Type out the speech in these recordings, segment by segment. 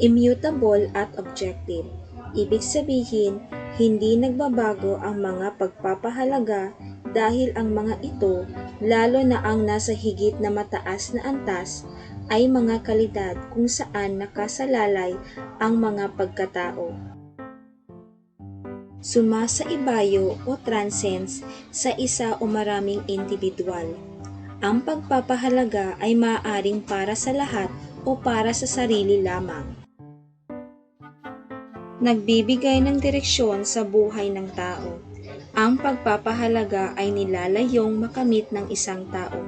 Immutable at objective. Ibig sabihin, hindi nagbabago ang mga pagpapahalaga dahil ang mga ito, lalo na ang nasa higit na mataas na antas, ay mga kalidad kung saan nakasalalay ang mga pagkatao. Sumasaibayo o transcends sa isa o maraming individual. Ang pagpapahalaga ay maaaring para sa lahat o para sa sarili lamang. Nagbibigay ng direksyon sa buhay ng tao. Ang pagpapahalaga ay nilalayong makamit ng isang tao.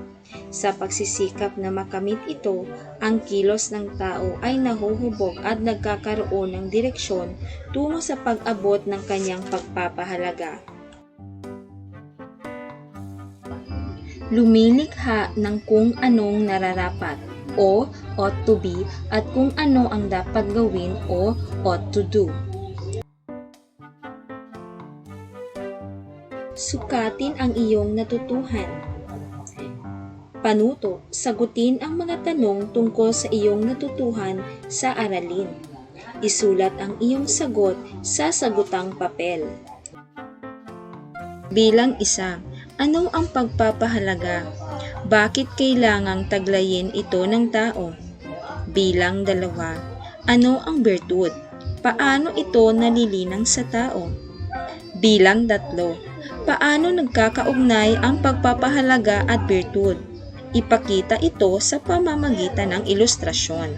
Sa pagsisikap na makamit ito, ang kilos ng tao ay nahuhubog at nagkakaroon ng direksyon tungo sa pag-abot ng kanyang pagpapahalaga. Lumilikha ng kung anong nararapat o ought to be at kung ano ang dapat gawin o ought to do. Sukatin ang iyong natutuhan. Panuto, sagutin ang mga tanong tungkol sa iyong natutuhan sa aralin. Isulat ang iyong sagot sa sagutang papel. Bilang 1, ano ang pagpapahalaga? Bakit kailangang taglayin ito ng tao? Bilang 2, ano ang bertud? Paano ito nalilinang sa tao? Bilang 3, paano nagkakaugnay ang pagpapahalaga at bertud? Ipakita ito sa pamamagitan ng ilustrasyon.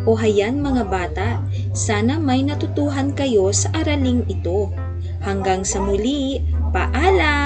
O hayan mga bata, sana may natutuhan kayo sa araling ito. Hanggang sa muli, paalam!